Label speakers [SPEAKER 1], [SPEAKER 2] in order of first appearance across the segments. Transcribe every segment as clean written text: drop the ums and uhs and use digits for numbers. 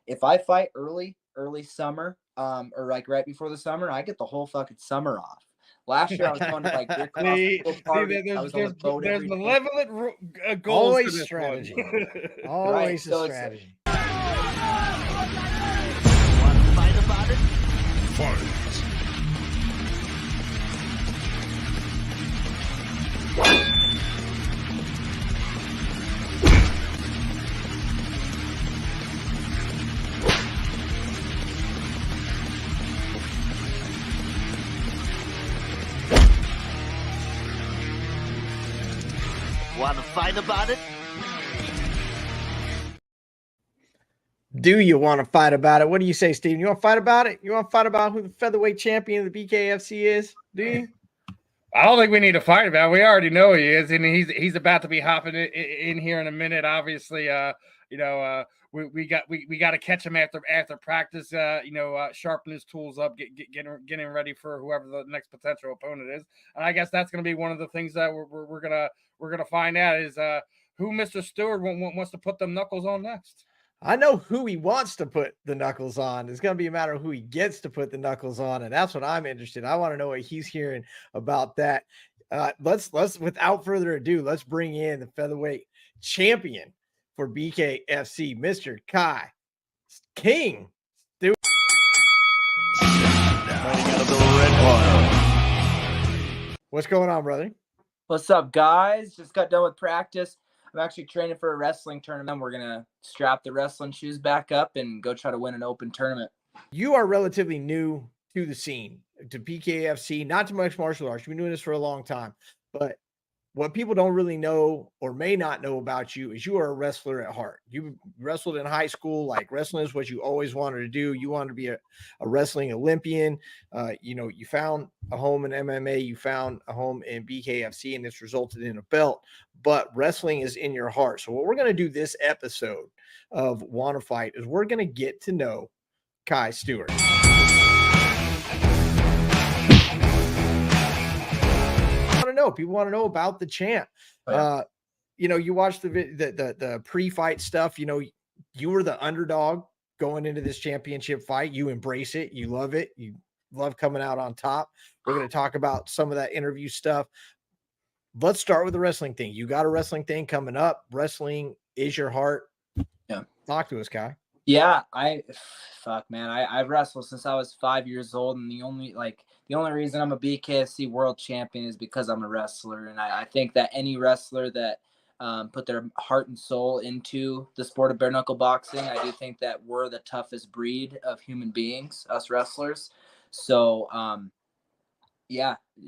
[SPEAKER 1] If I fight early summer, or like right before the summer, I get the whole fucking summer off. Last year I was going to like Rick party. I was on the boat
[SPEAKER 2] there's
[SPEAKER 1] every day.
[SPEAKER 2] malevolent goals
[SPEAKER 3] Always
[SPEAKER 2] to this
[SPEAKER 3] strategy.
[SPEAKER 2] one.
[SPEAKER 3] Always
[SPEAKER 1] so
[SPEAKER 3] a
[SPEAKER 1] it's-
[SPEAKER 3] strategy.
[SPEAKER 4] Fight about it?
[SPEAKER 5] Fight.
[SPEAKER 4] Want to fight about it?
[SPEAKER 3] Do you want to fight about it? What do you say, Steven? You want to fight about it? You want to fight about who the featherweight champion of the BKFC is? Do you?
[SPEAKER 2] I don't think we need to fight about it. We already know he is, and he's about to be hopping in here in a minute. Obviously, we got to catch him after practice. Sharpen his tools up, getting ready for whoever the next potential opponent is. And I guess that's going to be one of the things that we're gonna find out is who Mr. Stewart wants to put them knuckles on next.
[SPEAKER 3] I know who he wants to put the knuckles on. It's going to be a matter of who he gets to put the knuckles on, and that's what I'm interested in. I want to know what he's hearing about that. Let's without further ado, let's bring in the featherweight champion for BKFC, Mr. Kai King Stewart. What's going on, brother?
[SPEAKER 1] What's up, guys? Just got done with practice. I'm actually training for a wrestling tournament. We're going to strap the wrestling shoes back up and go try to win an open tournament.
[SPEAKER 3] You are relatively new to the scene, to BKFC, not too much martial arts. You've been doing this for a long time. But what people don't really know or may not know about you is you are a wrestler at heart. You wrestled in high school. Like, wrestling is what you always wanted to do. You wanted to be a wrestling Olympian. You found a home in MMA. You found a home in BKFC, and it's resulted in a belt. But wrestling is in your heart. So what we're going to do this episode of Wanna Fight is we're going to get to know Kai Stewart. People want to know about the champ. You watch the pre-fight stuff. You were the underdog going into this championship fight. You embrace it. You love it. You love coming out on top. We're going to talk about some of that interview stuff. Let's start with the wrestling thing. You got a wrestling thing coming up. Wrestling is your heart.
[SPEAKER 1] Yeah.
[SPEAKER 3] Talk to us, Kai.
[SPEAKER 1] Yeah, I've wrestled since I was 5 years old, and the only reason I'm a BKFC world champion is because I'm a wrestler. And I think that any wrestler that put their heart and soul into the sport of bare knuckle boxing, I do think that we're the toughest breed of human beings, us wrestlers. So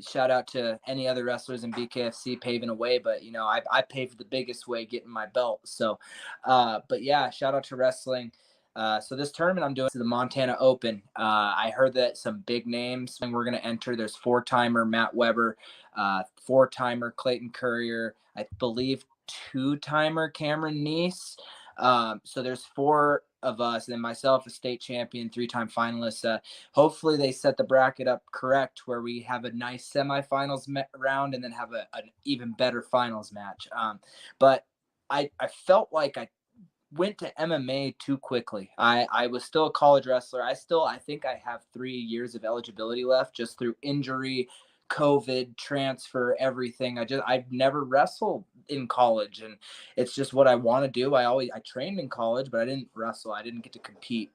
[SPEAKER 1] shout out to any other wrestlers in BKFC paving a way, but I paved the biggest way getting my belt. So shout out to wrestling. So this tournament I'm doing is the Montana Open. I heard that some big names we're going to enter. There's 4-timer Matt Weber, 4-timer Clayton Courier, I believe 2-timer Cameron Neese. So there's 4 of us, and then myself, a state champion, 3-time finalist. Hopefully they set the bracket up correct where we have a nice semifinals round and then have an even better finals match. But I felt like I went to MMA too quickly. I was still a college wrestler. I think I have 3 years of eligibility left just through injury, COVID, transfer, everything. I've never wrestled in college, and it's just what I want to do. I trained in college, but I didn't wrestle. I didn't get to compete.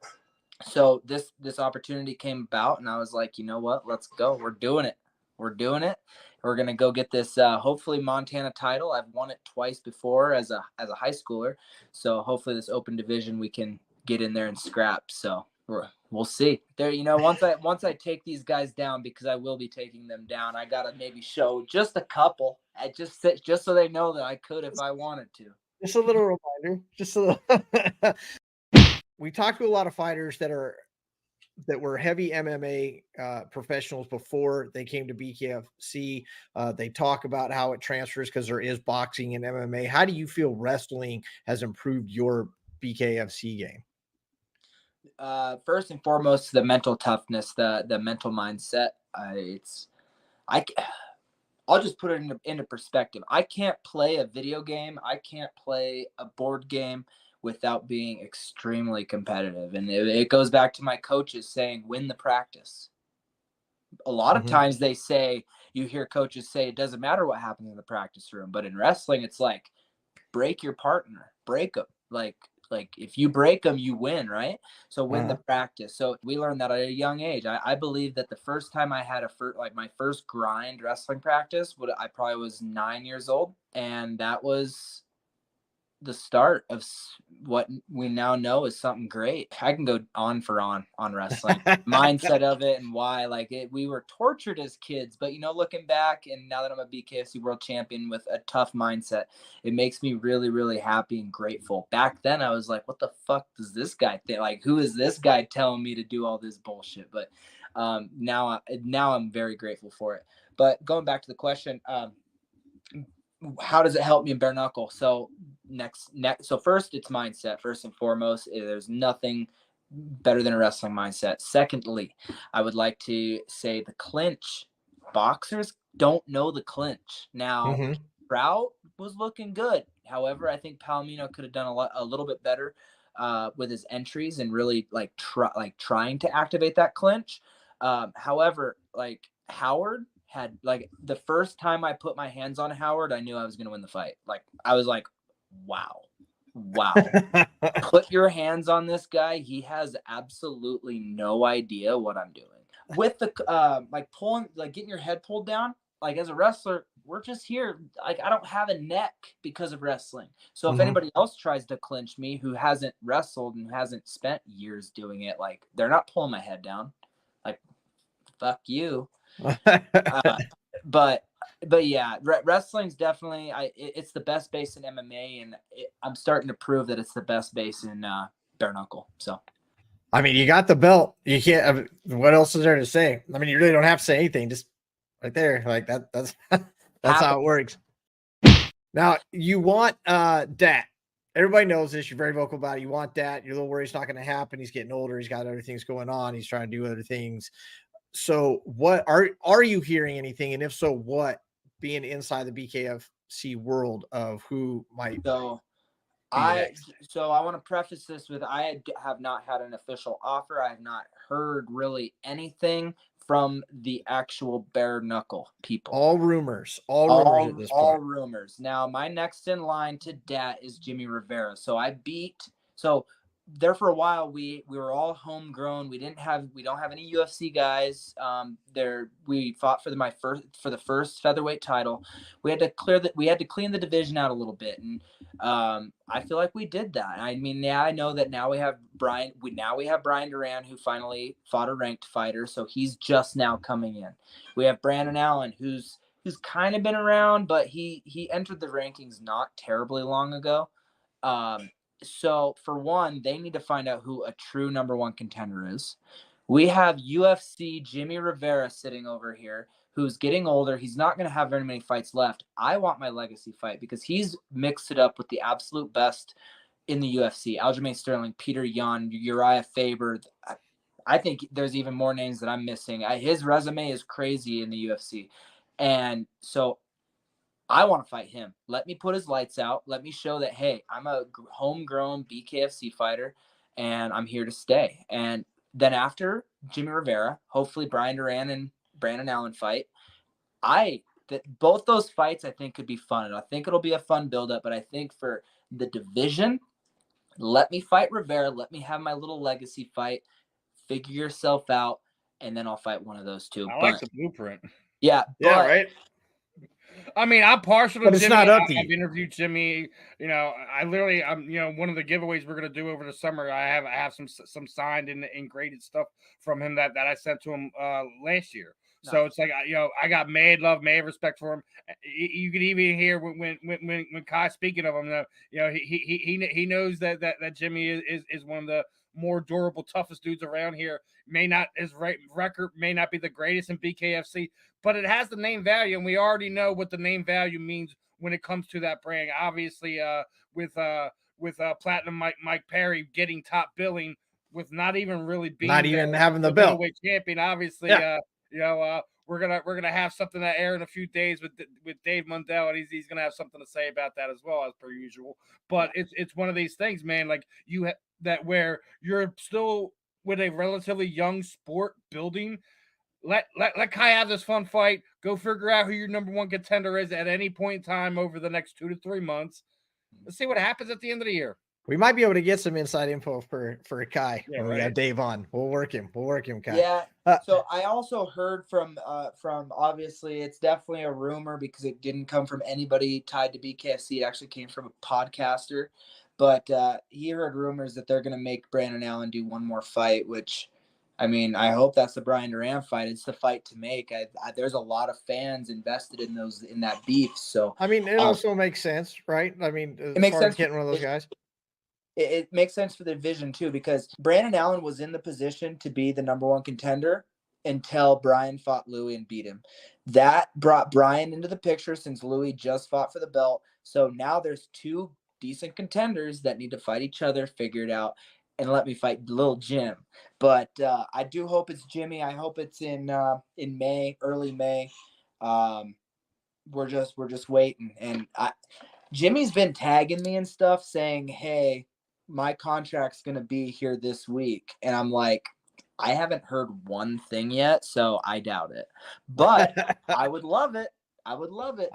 [SPEAKER 1] So this opportunity came about, and I was like, you know what? Let's go. We're doing it. We're going to go get this hopefully Montana title. I've won it twice before as a high schooler. So hopefully this open division we can get in there and scrap. So we'll see. There, once I take these guys down, because I will be taking them down, I got to maybe show just a couple. Just so they know that I could if I wanted to.
[SPEAKER 3] Just a little reminder. Just a little. We talked to a lot of fighters that were heavy MMA professionals before they came to BKFC. They talk about how it transfers because there is boxing and MMA. How do you feel wrestling has improved your BKFC game?
[SPEAKER 1] First and foremost, the mental toughness, the mental mindset. I'll just put it into perspective. I can't play a video game. I can't play a board game without being extremely competitive. And it goes back to my coaches saying, win the practice. A lot of times you hear coaches say it doesn't matter what happens in the practice room, but in wrestling, it's like break your partner, break them. Like if you break them, you win, right? So win the practice. So we learned that at a young age. I believe that the first time I had my first grind wrestling practice, I probably was 9 years old, and that was the start of what we now know is something great. I can go on wrestling mindset of it and why we were tortured as kids, but looking back and now that I'm a BKFC world champion with a tough mindset, it makes me really, really happy and grateful. Back then I was like, what the fuck does this guy think? Like, who is this guy telling me to do all this bullshit? But now I'm very grateful for it. But going back to the question, how does it help me in bare knuckle? So so first, it's mindset. First and foremost, there's nothing better than a wrestling mindset. Secondly, I would like to say the clinch. Boxers don't know the clinch. Now, Trout was looking good. However, I think Palomino could have done a little bit better with his entries and really trying to activate that clinch. However, Howard had the first time I put my hands on Howard, I knew I was going to win the fight. I was like, wow. Put your hands on this guy. He has absolutely no idea what I'm doing. With the pulling, getting your head pulled down, as a wrestler, we're just here. I don't have a neck because of wrestling. So if anybody else tries to clinch me who hasn't wrestled and hasn't spent years doing it, they're not pulling my head down. Fuck you. But yeah, wrestling's definitely it's the best base in MMA, and I'm starting to prove that it's the best base in bare knuckle. So,
[SPEAKER 3] I mean, you got the belt. You can't. What else is there to say? I mean, you really don't have to say anything. Just right there, that's how it works. Now you want Dat. Everybody knows this. You're very vocal about it. You want that. You're a little worried it's not going to happen. He's getting older. He's got other things going on. He's trying to do other things. So what are you hearing anything? And if so, what, being inside the BKFC world of who might
[SPEAKER 1] I want to preface this with, I have not had an official offer. I have not heard really anything from the actual bare knuckle people.
[SPEAKER 3] All rumors at this point.
[SPEAKER 1] All rumors. Now my next in line to Dat is Jimmy Rivera. So there for a while we were all homegrown. We don't have any UFC guys. We fought for the first featherweight title. We had to clean the division out a little bit, and I feel like we did that. I mean, I know that now we have Brian Duran, who finally fought a ranked fighter, so he's just now coming in. We have Brandon Allen, who's kind of been around, but he entered the rankings not terribly long ago. So for one, they need to find out who a true number one contender is. We have UFC Jimmy Rivera sitting over here, who's getting older. He's not going to have very many fights left. I want my legacy fight because he's mixed it up with the absolute best in the UFC. Aljamain Sterling, Peter Yan, Uriah Faber. I think there's even more names that I'm missing. His resume is crazy in the UFC. And so I want to fight him. Let me put his lights out. Let me show that, hey, I'm a homegrown BKFC fighter, and I'm here to stay. And then after Jimmy Rivera, hopefully Brian Duran and Brandon Allen fight. Both those fights I think could be fun. And I think it'll be a fun buildup. But I think for the division, let me fight Rivera. Let me have my little legacy fight. Figure yourself out, and then I'll fight one of those two.
[SPEAKER 2] I like the blueprint.
[SPEAKER 1] Yeah,
[SPEAKER 3] right.
[SPEAKER 2] I mean, I'm partial to
[SPEAKER 3] But it's
[SPEAKER 2] Jimmy.
[SPEAKER 3] not up to
[SPEAKER 2] I've
[SPEAKER 3] you.
[SPEAKER 2] interviewed Jimmy. I'm one of the giveaways we're gonna do over the summer. I have some signed and graded stuff from him that I sent to him last year. Nice. So it's I got mad love, mad respect for him. You could even hear when Kai speaking of him, he knows that Jimmy is one of the more durable, toughest dudes around here. His record may not be the greatest in BKFC, but it has the name value, and we already know what the name value means when it comes to that brand. Obviously, with Platinum Mike Perry getting top billing with not even really being
[SPEAKER 3] having the belt
[SPEAKER 2] champion. Obviously, we're gonna have something that air in a few days with Dave Mundell, and he's gonna have something to say about that as well, as per usual. But it's one of these things, man. Like that where you're still with a relatively young sport building. Let Kai have this fun fight. Go figure out who your number one contender is at any point in time over the next 2 to 3 months. Let's see what happens at the end of the year.
[SPEAKER 3] We might be able to get some inside info for Kai when we
[SPEAKER 2] right.
[SPEAKER 3] have Dave on. We'll work him, Kai.
[SPEAKER 1] Yeah. So I also heard from obviously it's definitely a rumor because it didn't come from anybody tied to BKFC. It actually came from a podcaster, but he heard rumors that they're going to make Brandon Allen do one more fight, which, I mean, I hope that's the Brian Duran fight. It's the fight to make. There's a lot of fans invested in that beef. So
[SPEAKER 3] I mean, it also makes sense, right? I mean,
[SPEAKER 1] it makes sense
[SPEAKER 3] getting one of those guys.
[SPEAKER 1] It makes sense for the division too, because Brandon Allen was in the position to be the number one contender until Brian fought Louis and beat him. That brought Brian into the picture since Louis just fought for the belt. So now there's 2 decent contenders that need to fight each other, figure it out, and let me fight little Jim. But I do hope it's Jimmy. I hope it's in May, early May. We're just waiting. And Jimmy's been tagging me and stuff saying, hey, my contract's going to be here this week. And I'm like, I haven't heard one thing yet, so I doubt it. But I would love it. I would love it.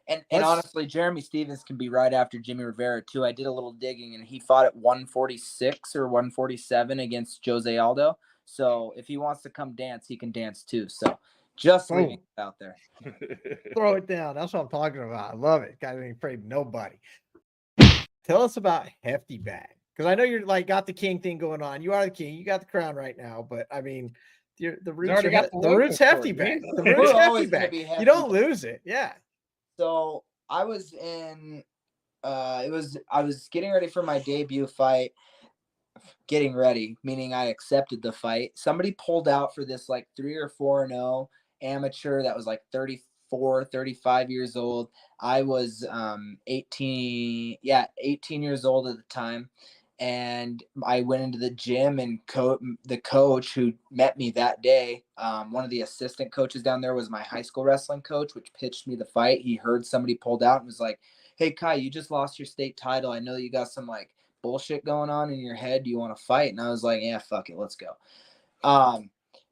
[SPEAKER 1] And honestly, Jeremy Stevens can be right after Jimmy Rivera, too. I did a little digging, and he fought at 146 or 147 against Jose Aldo. So if he wants to come dance, he can dance, too. So just leaving it out there.
[SPEAKER 3] Throw it down. That's what I'm talking about. I love it. Guy ain't afraid of nobody. Tell us about Hefty Bag. Because I know you're like got the king thing going on. You are the king. You got the crown right now. But, I mean, the roots Hefty Bag. The roots Hefty Bag. You don't lose it. Yeah.
[SPEAKER 1] So I was in I was getting ready for my debut fight. Getting ready, meaning I accepted the fight. Somebody pulled out for this like 3 or 4-0 amateur that was like 34, 35 years old. I was 18 years old at the time. And I went into the gym, and the coach who met me that day, one of the assistant coaches down there was my high school wrestling coach, which pitched me the fight. He heard somebody pulled out and was like, hey, Kai, you just lost your state title. I know that you got some like bullshit going on in your head. Do you want to fight? And I was like, yeah, fuck it. Let's go.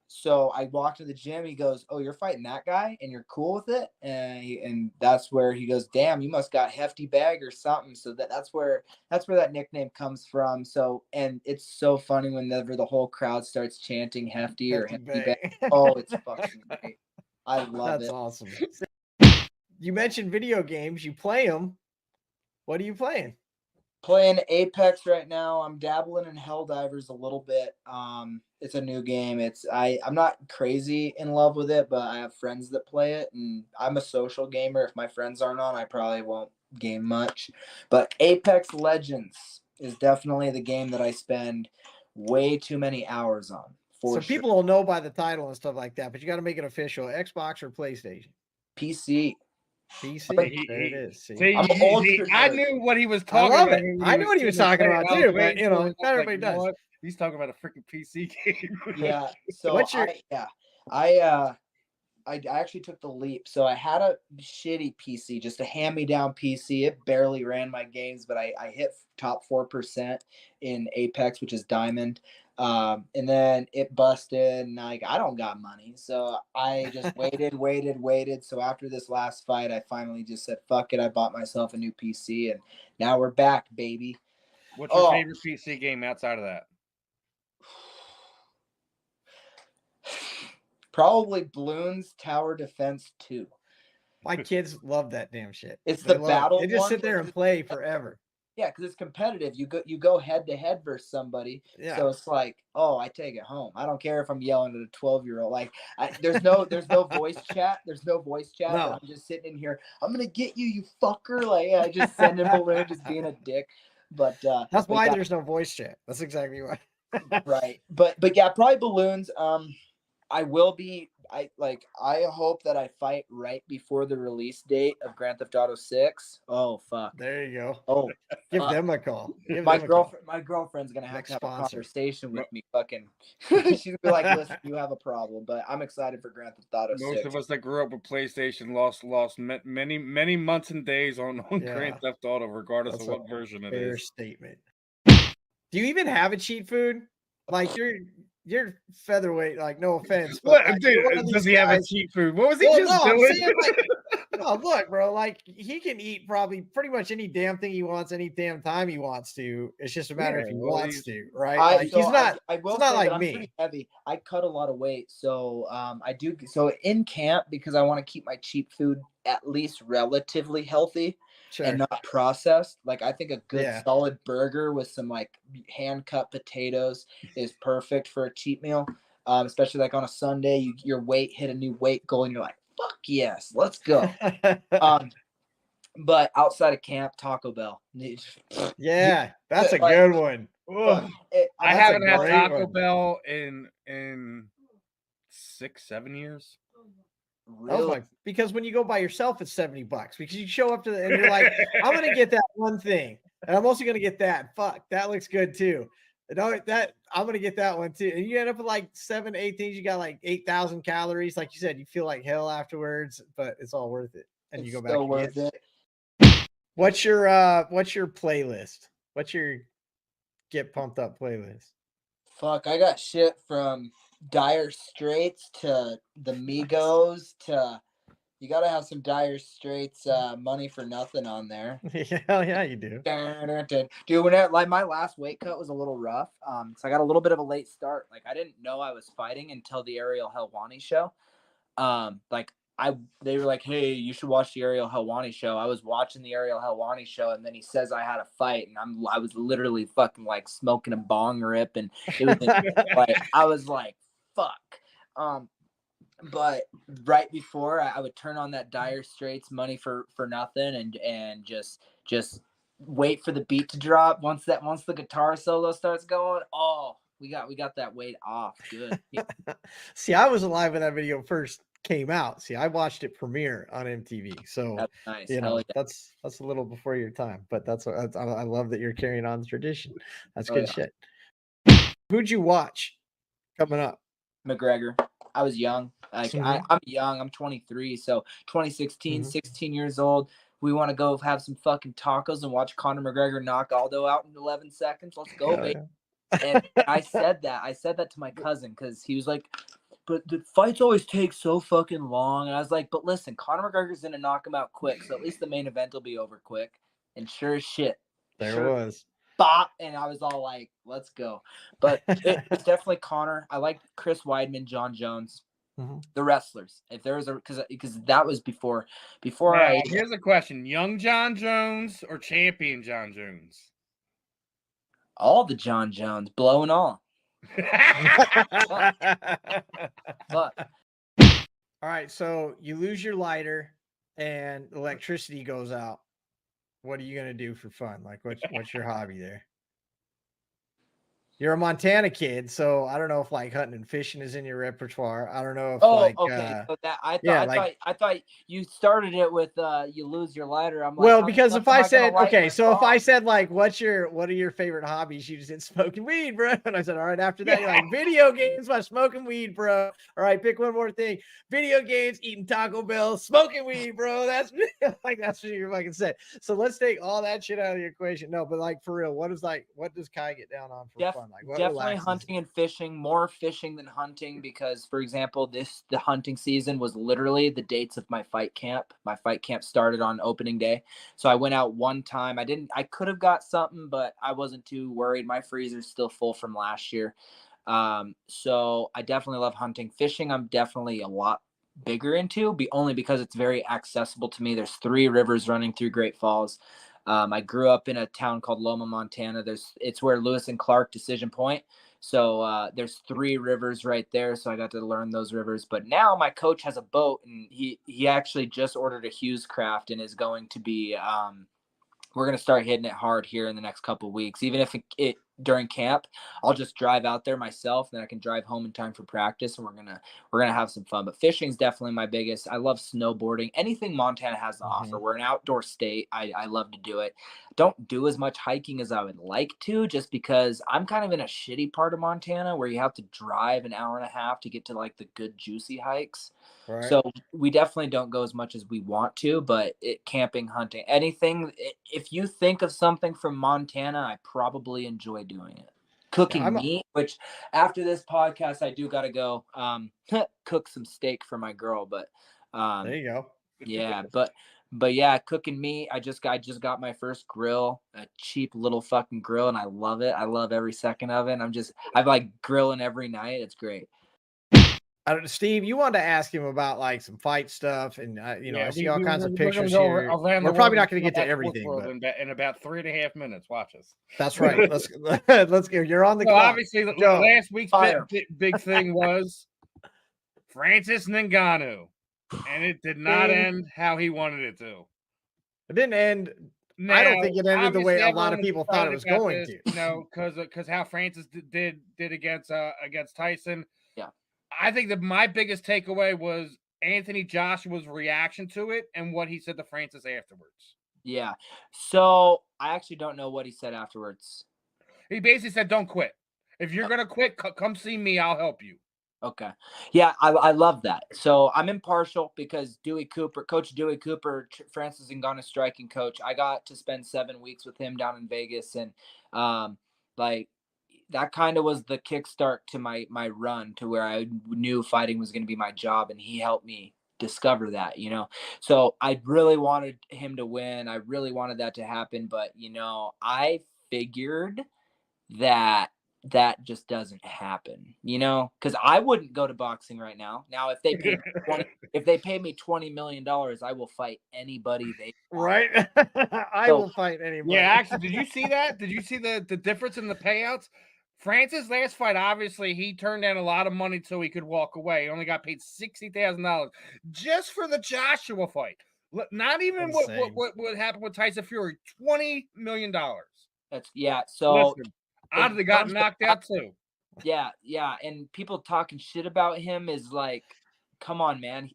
[SPEAKER 1] So I walked to the gym. He goes, oh, you're fighting that guy and you're cool with it? And that's where he goes, damn, you must got Hefty Bag or something. So that's where that nickname comes from. So, and it's so funny whenever the whole crowd starts chanting Hefty or Hefty Bag. Oh, it's fucking great. I love it.
[SPEAKER 3] That's awesome. You mentioned video games. You play them. What are you playing?
[SPEAKER 1] Playing Apex right now. I'm dabbling in Helldivers a little bit. It's a new game. I'm not crazy in love with it, but I have friends that play it, and I'm a social gamer. If my friends aren't on, I probably won't game much. But Apex Legends is definitely the game that I spend way too many hours on.
[SPEAKER 3] So people will know by the title and stuff like that, but you got to make it official. Xbox or PlayStation?
[SPEAKER 1] PC.
[SPEAKER 3] There it is.
[SPEAKER 2] See, I'm old. I knew what he was talking about.
[SPEAKER 3] I knew what he was talking about too, but you know, not everybody does.
[SPEAKER 2] He's talking about a freaking PC game.
[SPEAKER 1] Yeah. So I actually took the leap. So I had a shitty PC, just a hand-me-down PC. It barely ran my games, but I hit top 4% in Apex, which is Diamond. And then it busted, and I don't got money. So I just waited. So after this last fight, I finally just said, fuck it. I bought myself a new PC, and now we're back, baby.
[SPEAKER 2] What's your favorite PC game outside of that?
[SPEAKER 3] Probably Bloons Tower Defense 2. My kids love that damn shit.
[SPEAKER 1] It's the battle.
[SPEAKER 3] They just sit there and play forever.
[SPEAKER 1] Yeah, because it's competitive. You go head to head versus somebody. Yeah. So it's like, oh, I take it home. I don't care if I'm yelling at a 12-year-old. Like, there's no voice chat. There's no voice chat. No. I'm just sitting in here. I'm gonna get you, you fucker. Like, I just send him balloon, just being a dick. But
[SPEAKER 3] that's why there's no voice chat. That's exactly why.
[SPEAKER 1] Right. But yeah, probably Bloons. I I hope that I fight right before the release date of Grand Theft Auto 6. Oh fuck.
[SPEAKER 3] There you go.
[SPEAKER 1] Oh,
[SPEAKER 3] Give
[SPEAKER 1] fuck.
[SPEAKER 3] them a call. Give
[SPEAKER 1] My
[SPEAKER 3] them a call.
[SPEAKER 1] girlfriend's gonna have
[SPEAKER 3] Next
[SPEAKER 1] to have a
[SPEAKER 3] sponsor.
[SPEAKER 1] conversation with me. Fucking, she's gonna be like, "Listen, you have a problem," but I'm excited for Grand Theft Auto 6.
[SPEAKER 2] Most of us that grew up with PlayStation lost many months and days on
[SPEAKER 3] Yeah.
[SPEAKER 2] Grand Theft Auto, regardless
[SPEAKER 3] That's
[SPEAKER 2] of what version it
[SPEAKER 3] Fair
[SPEAKER 2] is.
[SPEAKER 3] statement. Do you even have a cheat food? Like you're featherweight. Like no offense, but
[SPEAKER 2] What,
[SPEAKER 3] like,
[SPEAKER 2] dude?
[SPEAKER 3] you're one of
[SPEAKER 2] Does
[SPEAKER 3] these
[SPEAKER 2] he have a
[SPEAKER 3] guys-
[SPEAKER 2] cheat food? What was he
[SPEAKER 3] Well,
[SPEAKER 2] just
[SPEAKER 3] no, I'm
[SPEAKER 2] doing?
[SPEAKER 3] saying, like, no, look, bro. Like he can eat probably pretty much any damn thing he wants, any damn time he wants to. It's just a matter if
[SPEAKER 2] Yeah,
[SPEAKER 3] he
[SPEAKER 2] well,
[SPEAKER 3] wants to, right?
[SPEAKER 1] I
[SPEAKER 3] Like he's not.
[SPEAKER 1] I will
[SPEAKER 3] He's not
[SPEAKER 1] say
[SPEAKER 3] like
[SPEAKER 1] that I'm
[SPEAKER 3] me.
[SPEAKER 1] pretty heavy. I cut a lot of weight, so I do. So in camp, because I want to keep my cheap food at least relatively healthy
[SPEAKER 3] Sure.
[SPEAKER 1] and not processed. Like I think a good
[SPEAKER 3] Yeah.
[SPEAKER 1] solid burger with some like hand cut potatoes is perfect for a cheat meal. Especially like on a Sunday, your weight hit a new weight goal, and you're like, "Fuck yes, let's go." But outside of camp, Taco Bell.
[SPEAKER 3] Yeah, that's a
[SPEAKER 1] Like,
[SPEAKER 3] good one.
[SPEAKER 1] Fuck,
[SPEAKER 3] Ugh.
[SPEAKER 2] I
[SPEAKER 3] That's a
[SPEAKER 2] haven't had
[SPEAKER 3] great
[SPEAKER 2] Taco
[SPEAKER 3] one.
[SPEAKER 2] Bell in 6-7 years.
[SPEAKER 3] That was
[SPEAKER 1] really.
[SPEAKER 3] because when you go by yourself, it's $70 because you show up to and you're like, I'm gonna get that one thing, and I'm also gonna get that. Fuck, that looks good too. No, that I'm gonna get that one too. And you end up with like 7-8 things. You got like 8,000 calories. Like you said, you feel like hell afterwards, but it's all worth it. And
[SPEAKER 1] It's
[SPEAKER 3] you go back.
[SPEAKER 1] still
[SPEAKER 3] and
[SPEAKER 1] worth
[SPEAKER 3] get
[SPEAKER 1] it.
[SPEAKER 3] What's your playlist? What's your get pumped up playlist?
[SPEAKER 1] Fuck, I got shit from Dire Straits to the Migos to you gotta have some Dire Straits Money for Nothing on there.
[SPEAKER 3] Hell yeah, you do.
[SPEAKER 1] Dude, when like my last weight cut was a little rough. So I got a little bit of a late start. Like I didn't know I was fighting until the Ariel Helwani show. They were like, "Hey, you should watch the Ariel Helwani show." I was watching the Ariel Helwani show, and then he says I had a fight, and I was literally fucking like smoking a bong rip, and it was like I was like, "Fuck." But right before I would turn on that Dire Straits Money for Nothing, and just wait for the beat to drop. Once the guitar solo starts going, oh, we got that weight off. Good.
[SPEAKER 3] See, I was alive when that video first came out. See, I watched it premiere on MTV. So
[SPEAKER 1] That's nice.
[SPEAKER 3] you know,
[SPEAKER 1] Hell yeah.
[SPEAKER 3] that's a little before your time, but I love that you're carrying on the tradition. That's good shit. Who'd you watch coming up?
[SPEAKER 1] McGregor. I was young. Like I'm young. I'm 23. So 2016, 16 years old. We want to go have some fucking tacos and watch Conor McGregor knock Aldo out in 11 seconds. Let's go, baby. And I said that to my cousin because he was like, "But the fights always take so fucking long." And I was like, "But listen, Conor McGregor's gonna knock him out quick, so at least the main event will be over quick." And sure as shit,
[SPEAKER 3] there was.
[SPEAKER 1] Bop, and I was all like, "Let's go!" But it's definitely Conor. I like Chris Weidman, John Jones, the wrestlers. If there was because that was before
[SPEAKER 2] Now, here's a question: Young John Jones or Champion John Jones?
[SPEAKER 1] All the John Jones, blowing all. But
[SPEAKER 3] all right, so you lose your lighter and electricity goes out. What are you gonna do for fun? Like, what's your hobby there? You're a Montana kid, so I don't know if like hunting and fishing is in your repertoire. I don't know if
[SPEAKER 1] so that I thought you started it with you lose your lighter. I'm like,
[SPEAKER 3] well, because if I said
[SPEAKER 1] if
[SPEAKER 3] I said like what are your favorite hobbies, you just said smoking weed, bro. And I said, all right, after that, you're like video games, by smoking weed, bro. All right, pick one more thing. Video games, eating Taco Bell, smoking weed, bro. That's like that's what you fucking said. So let's take all that shit out of the equation. No, but like for real, what does Kai get down on for fun? Like,
[SPEAKER 1] definitely hunting and fishing, more fishing than hunting, because for example, the hunting season was literally the dates of my fight camp. My fight camp started on opening day. So I went out one time. I could have got something, but I wasn't too worried. My freezer's still full from last year. So I definitely love hunting. Fishing, I'm definitely a lot bigger into, only because it's very accessible to me. There's 3 rivers running through Great Falls. I grew up in a town called Loma, Montana. It's where Lewis and Clark Decision Point. So there's 3 rivers right there. So I got to learn those rivers. But now my coach has a boat, and he actually just ordered a Hughes craft and is going to be we're going to start hitting it hard here in the next couple of weeks. Even if during camp, I'll just drive out there myself, and then I can drive home in time for practice, and we're gonna have some fun. But fishing is definitely my biggest. I love snowboarding. Anything Montana has to offer. We're an outdoor state. I love to do it. Don't do as much hiking as I would like to, just because I'm kind of in a shitty part of Montana where you have to drive an hour and a half to get to like the good juicy hikes.
[SPEAKER 3] Right.
[SPEAKER 1] So we definitely don't go as much as we want to, but camping, hunting, anything. If you think of something from Montana, I probably enjoy doing it. Cooking meat, which after this podcast, I do got to go cook some steak for my girl. But
[SPEAKER 3] there you go.
[SPEAKER 1] Yeah, but yeah, cooking meat. I just got my first grill, a cheap little fucking grill, and I love it. I love every second of it. And I'm like grilling every night. It's great.
[SPEAKER 3] Steve, you wanted to ask him about like some fight stuff, and I see all kinds of pictures
[SPEAKER 2] here.
[SPEAKER 3] We're probably not going to get to everything,
[SPEAKER 2] but in about 3.5 minutes. Watch us.
[SPEAKER 3] That's right. Let's go. You're on the clock.
[SPEAKER 2] Obviously, last week's big thing was Francis Ngannou, and it did not end how he wanted it to.
[SPEAKER 3] It didn't end. Now, I don't think it ended the way a lot of people thought it was going to.
[SPEAKER 2] Because how Francis did against Tyson.
[SPEAKER 1] Yeah.
[SPEAKER 2] I think that my biggest takeaway was Anthony Joshua's reaction to it and what he said to Francis afterwards.
[SPEAKER 1] Yeah. So I actually don't know what he said afterwards.
[SPEAKER 2] He basically said, "Don't quit. If you're going to quit, come see me. I'll help you."
[SPEAKER 1] Okay. Yeah, I love that. So I'm impartial because Coach Dewey Cooper, Francis Ngannou's striking coach, I got to spend 7 weeks with him down in Vegas. And that kind of was the kickstart to my run to where I knew fighting was going to be my job. And he helped me discover that, So I really wanted him to win. I really wanted that to happen. But, I figured that just doesn't happen, because I wouldn't go to boxing right now. Now, if they pay me $20 million, I will fight anybody they want.
[SPEAKER 3] Right. I will fight anybody.
[SPEAKER 2] Yeah, actually, did you see that? Did you see the difference in the payouts? Francis' last fight, obviously, he turned down a lot of money so he could walk away. He only got paid $60,000 just for the Joshua fight. Not even what happened with Tyson Fury. $20 million.
[SPEAKER 1] So
[SPEAKER 2] listen, I'd have gotten knocked out too.
[SPEAKER 1] Yeah. And people talking shit about him is like, come on, man.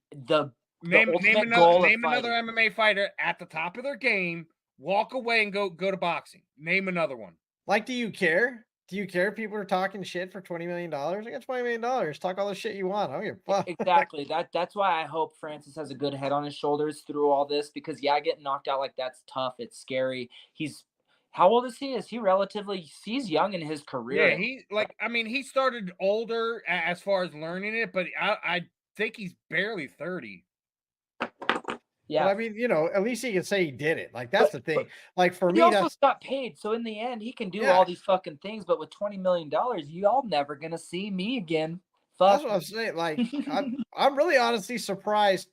[SPEAKER 2] Name another MMA fighter at the top of their game, walk away and go to boxing. Name another one.
[SPEAKER 3] Like, do you care? Do you care if people are talking shit for $20 million? I got $20 million. Talk all the shit you want. I don't give a fuck.
[SPEAKER 1] Exactly. That's why I hope Francis has a good head on his shoulders through all this, because getting knocked out like that's tough. It's scary. How old is he? He's young in his career.
[SPEAKER 2] Yeah, he started older as far as learning it, but I think he's barely 30.
[SPEAKER 3] Yeah. But at least he can say he did it. Like, that's the thing. Like, for me,
[SPEAKER 1] he also got paid. So in the end, he can do all these fucking things, but with $20 million, y'all never going to see me again. Fuck.
[SPEAKER 3] That's what I'm saying. Like, I'm really honestly surprised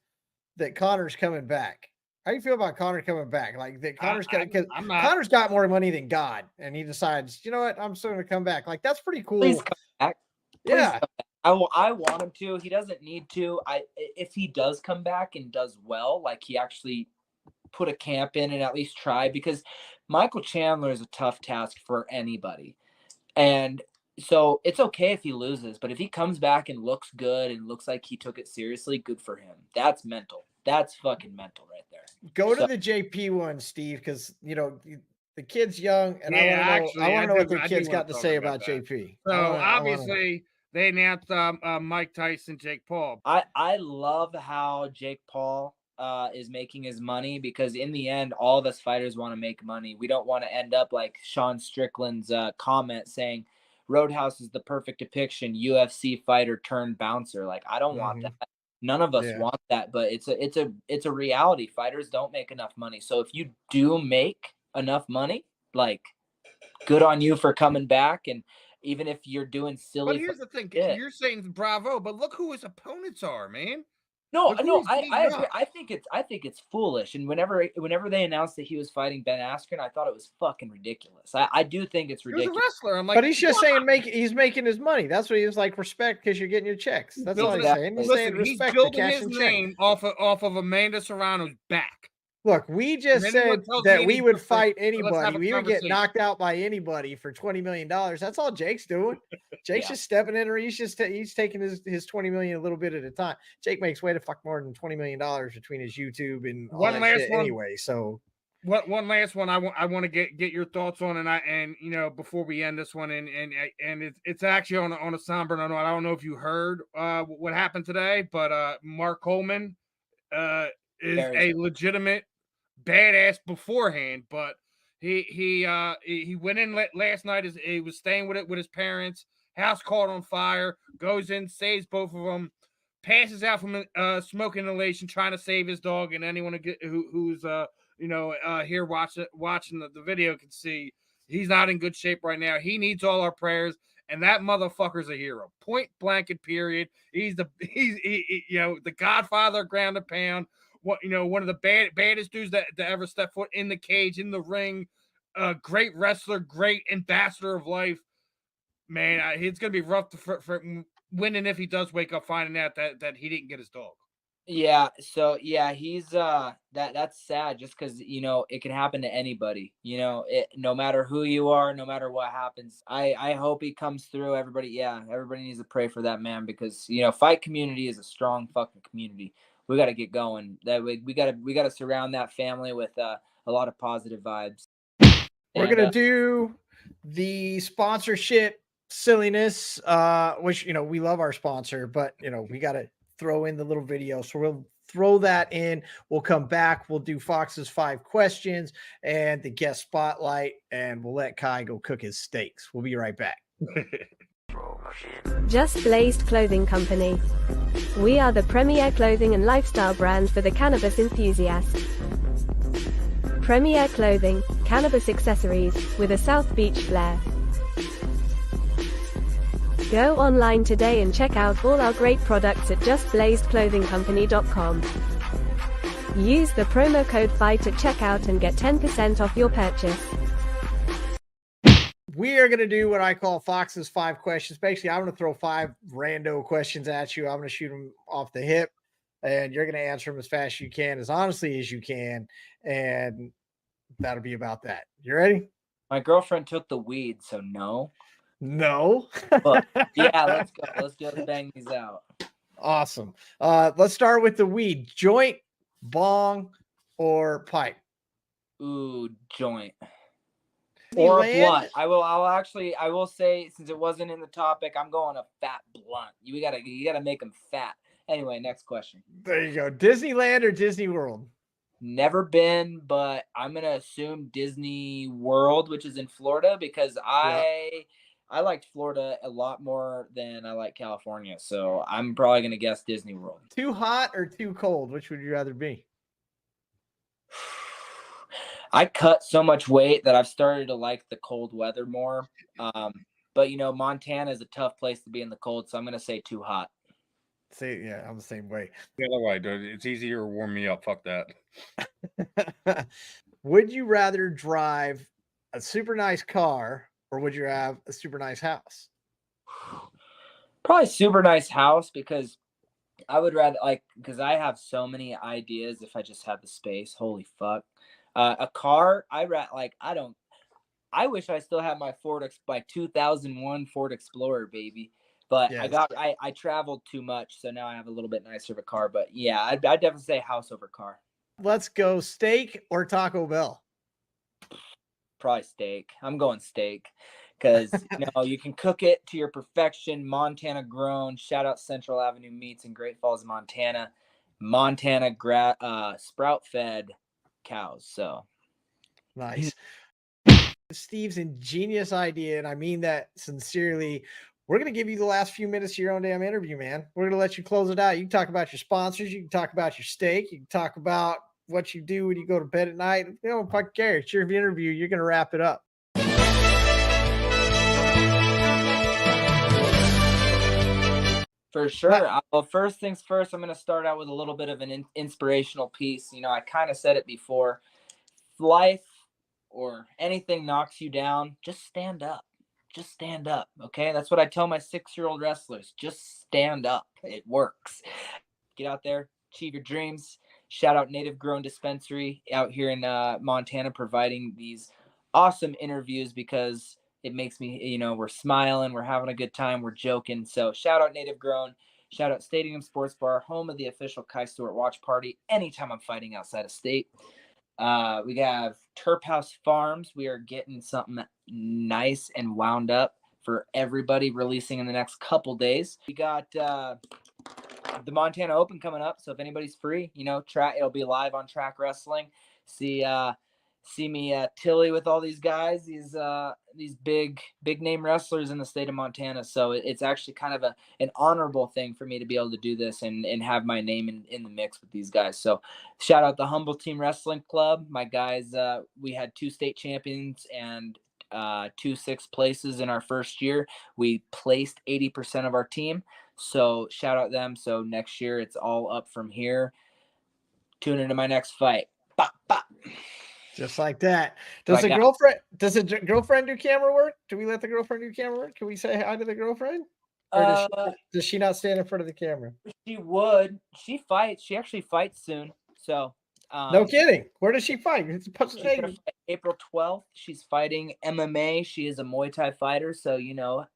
[SPEAKER 3] that Conor's coming back. How do you feel about Conor coming back? Like, that Conor's Conor's got more money than God, and he decides, you know what, I'm still going to come back. Like, that's pretty cool.
[SPEAKER 1] Please come back.
[SPEAKER 3] Yeah.
[SPEAKER 1] Come back. I want him to. He doesn't need to. If he does come back and does well, like he actually put a camp in and at least try, because Michael Chandler is a tough task for anybody. And so it's okay if he loses, but if he comes back and looks good and looks like he took it seriously, good for him. That's mental. That's fucking mental right there.
[SPEAKER 3] Go to the JP one, Steve, because the kid's young, and I want to know what the kid's got to say about JP.
[SPEAKER 2] So obviously they announced Mike Tyson, Jake Paul.
[SPEAKER 1] I love how Jake Paul is making his money, because in the end, all of us fighters want to make money. We don't want to end up like Sean Strickland's comment saying Roadhouse is the perfect depiction, UFC fighter turned bouncer. Like, I don't want that. None of us want that, but it's a reality. Fighters don't make enough money. So if you do make enough money, like, good on you for coming back. And even if you're doing silly,
[SPEAKER 2] but here's the thing: you're saying bravo, but look who his opponents are, man.
[SPEAKER 1] No, I agree. I think it's foolish. And whenever they announced that he was fighting Ben Askren, I thought it was fucking ridiculous. I do think it's ridiculous.
[SPEAKER 2] He was a wrestler. I'm like,
[SPEAKER 3] but he's just saying he's making his money. That's what he was like. Respect, because you're getting your checks. That's all he's saying. He's saying respect.
[SPEAKER 2] He's building his name off of Amanda Serrano's back.
[SPEAKER 3] Look, we just
[SPEAKER 2] anyone
[SPEAKER 3] said
[SPEAKER 2] tells me
[SPEAKER 3] that we
[SPEAKER 2] any
[SPEAKER 3] would
[SPEAKER 2] different,
[SPEAKER 3] fight
[SPEAKER 2] let's have
[SPEAKER 3] anybody.
[SPEAKER 2] a
[SPEAKER 3] We would get
[SPEAKER 2] conversation.
[SPEAKER 3] knocked out by anybody for $20 million. That's all Jake's doing. Jake's
[SPEAKER 1] Yeah.
[SPEAKER 3] just stepping in, or he's taking his 20 million a little bit at a time. Jake makes way to fuck more than $20 million between his YouTube and all
[SPEAKER 2] One
[SPEAKER 3] that
[SPEAKER 2] last
[SPEAKER 3] shit
[SPEAKER 2] one.
[SPEAKER 3] anyway. So
[SPEAKER 2] One last one I want to get your thoughts on, and you know, before we end this one, and it's actually on a somber note. I don't know if you heard what happened today, but Mark Coleman is a legitimate badass beforehand, but he went in last night. He was staying with his parents. House caught on fire. Goes in, saves both of them. Passes out from smoke inhalation, trying to save his dog. And anyone who's here watching the video can see he's not in good shape right now. He needs all our prayers. And that motherfucker's a hero. Point blank and period. He's the Godfather of ground and pound. One of the baddest dudes that ever stepped foot in the cage, in the ring. Great wrestler, great ambassador of life. Man, it's gonna be rough for winning if he does wake up finding out that he didn't get his dog.
[SPEAKER 1] Yeah, so yeah, he's that's sad just because it can happen to anybody. No matter who you are, no matter what happens. I hope he comes through. Everybody needs to pray for that man because fight community is a strong fucking community. We got to get going. That way we got to surround that family with a lot of positive vibes.
[SPEAKER 3] We're gonna do the sponsorship silliness, which we love our sponsor, but we got to throw in the little video. So we'll throw that in. We'll come back. We'll do Fox's 5 questions and the guest spotlight, and we'll let Kai go cook his steaks. We'll be right back.
[SPEAKER 5] Just Blazed Clothing Company. We are the premier clothing and lifestyle brand for the cannabis enthusiast. Premier clothing, cannabis accessories, with a South Beach flair. Go online today and check out all our great products at justblazedclothingcompany.com. Use the promo code FIGHT at checkout and get 10% off your purchase.
[SPEAKER 3] We are going to do what I call Fox's 5 questions. Basically, I'm going to throw 5 rando questions at you. I'm going to shoot them off the hip, and you're going to answer them as fast as you can, as honestly as you can, and that'll be about that. You ready?
[SPEAKER 1] My girlfriend took the weed, so no.
[SPEAKER 3] No.
[SPEAKER 1] But yeah, let's go. Let's just bang these out.
[SPEAKER 3] Awesome. Let's start with the weed. Joint, bong, or pipe?
[SPEAKER 1] Ooh, joint. Or a blunt. I will say, since it wasn't in the topic, I'm going a fat blunt. You gotta make them fat. Anyway, next question.
[SPEAKER 3] There you go. Disneyland or Disney World?
[SPEAKER 1] Never been, but I'm gonna assume Disney World, which is in Florida, because I liked Florida a lot more than I like California. So I'm probably gonna guess Disney World.
[SPEAKER 3] Too hot or too cold? Which would you rather be?
[SPEAKER 1] I cut so much weight that I've started to like the cold weather more. But Montana is a tough place to be in the cold, so I'm gonna say too hot.
[SPEAKER 3] I'm the same way.
[SPEAKER 2] The other way, dude. It's easier to warm me up. Fuck
[SPEAKER 3] that. Would you rather drive a super nice car or would you have a super nice house?
[SPEAKER 1] Probably super nice house, because I would rather, because I have so many ideas if I just had the space. Holy fuck. A car, I wish I still had my 2001 Ford Explorer, baby. But yes. I traveled too much, so now I have a little bit nicer of a car. But yeah, I'd definitely say house over car.
[SPEAKER 3] Let's go steak or Taco Bell.
[SPEAKER 1] Probably steak. I'm going steak because you can cook it to your perfection. Montana grown. Shout out Central Avenue Meats in Great Falls, Montana. Sprout fed cows. So
[SPEAKER 3] nice. Steve's ingenious idea, and I mean that sincerely. We're going to give you the last few minutes of your own damn interview, man. We're going to let you close it out. You can talk about your sponsors. You can talk about your steak. You can talk about what you do when you go to bed at night. Fuck care. It's your interview. You're going to wrap it up.
[SPEAKER 1] For sure. Well, first things first, I'm going to start out with a little bit of an inspirational piece. I kind of said it before. If life or anything knocks you down, just stand up. Just stand up, okay? That's what I tell my 6-year-old wrestlers. Just stand up. It works. Get out there, achieve your dreams, Shout out Native Grown Dispensary out here in Montana, providing these awesome interviews because it makes me, we're smiling, we're having a good time, we're joking. So shout out Native Grown, shout out Stadium Sports Bar, home of the official Kai Stewart watch party anytime I'm fighting outside of state. We have Turp House Farms. We are getting something nice and wound up for everybody, releasing in the next couple days. We got the Montana Open coming up, so if anybody's free, it'll be live on Track Wrestling. See me Tilly with all these guys, these big name wrestlers in the state of Montana. So it's actually kind of an honorable thing for me to be able to do this and have my name in the mix with these guys. So shout out the Humble Team Wrestling Club. My guys, we had 2 state champions and 2 sixth places in our first year. We placed 80% of our team. So shout out them. So next year it's all up from here. Tune into my next fight. Bop, bop.
[SPEAKER 3] Just like that. Does the girlfriend do camera work? Do we let the girlfriend do camera work? Can we say hi to the girlfriend? Or does she not stand in front of the camera?
[SPEAKER 1] She would. She fights. She actually fights soon. So
[SPEAKER 3] no kidding. Where does she fight?
[SPEAKER 1] April 12th. She's fighting MMA. She is a Muay Thai fighter. So,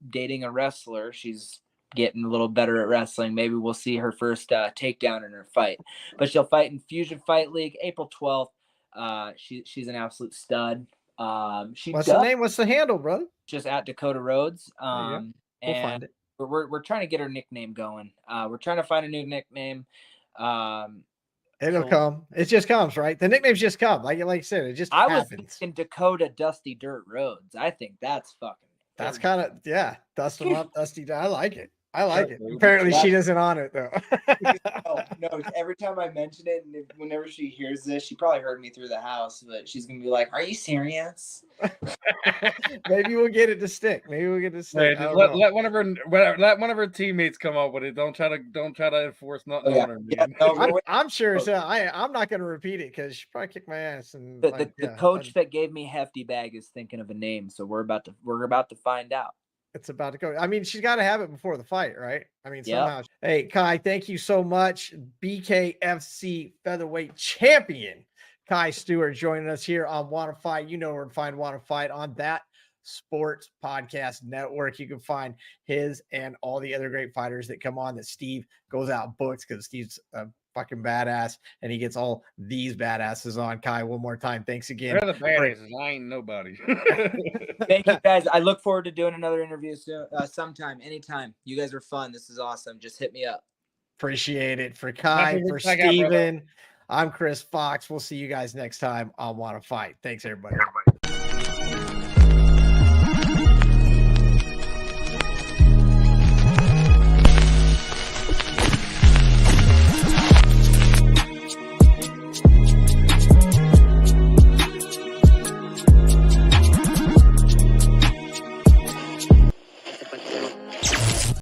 [SPEAKER 1] dating a wrestler, she's getting a little better at wrestling. Maybe we'll see her first takedown in her fight. But she'll fight in Fusion Fight League April 12th. She's an absolute stud.
[SPEAKER 3] What's the name? What's the handle, bro?
[SPEAKER 1] Just at Dakota Rhodes.
[SPEAKER 3] We'll find it.
[SPEAKER 1] We're trying to get her nickname going. We're trying to find a new nickname.
[SPEAKER 3] It'll come. It just comes, right? The nicknames just come. Like you said, it just happens.
[SPEAKER 1] Was thinking Dakota Dusty Dirt Rhodes. I think that's fucking.
[SPEAKER 3] That's kind of dust them up, Dusty. I like it. it. Apparently, she doesn't on it though.
[SPEAKER 1] No. Every time I mention it, and whenever she hears this, she probably heard me through the house, but she's gonna be like, "Are you serious?"
[SPEAKER 3] Maybe we'll get it to stick.
[SPEAKER 2] Hey, let one of her teammates come up with it. Don't try to enforce nothing on her.
[SPEAKER 1] Yeah, no,
[SPEAKER 3] I'm sure. So I'm not gonna repeat it because she probably kicked my ass. And
[SPEAKER 1] the coach that gave me Hefty Bag is thinking of a name, so we're about to find out.
[SPEAKER 3] It's about to go. I mean, she's got to have it before the fight, right? I mean, somehow. Hey, Kai, thank you so much. BKFC Featherweight Champion Kai Stewart joining us here on Wanna Fight. You know where to find Wanna Fight on that sports podcast network. You can find his and all the other great fighters that come on that Steve goes out and books because Steve's a fucking badass and he gets all these badasses on. Kai, one more time, thanks again.
[SPEAKER 2] They're the badasses. I ain't nobody.
[SPEAKER 1] Thank you guys. I look forward to doing another interview soon, sometime, anytime. You guys are fun. This is awesome. Just hit me up.
[SPEAKER 3] Appreciate it. For Kai, for Steven, I'm Chris Fox. We'll see you guys next time on Wanna Fight. Thanks, everybody.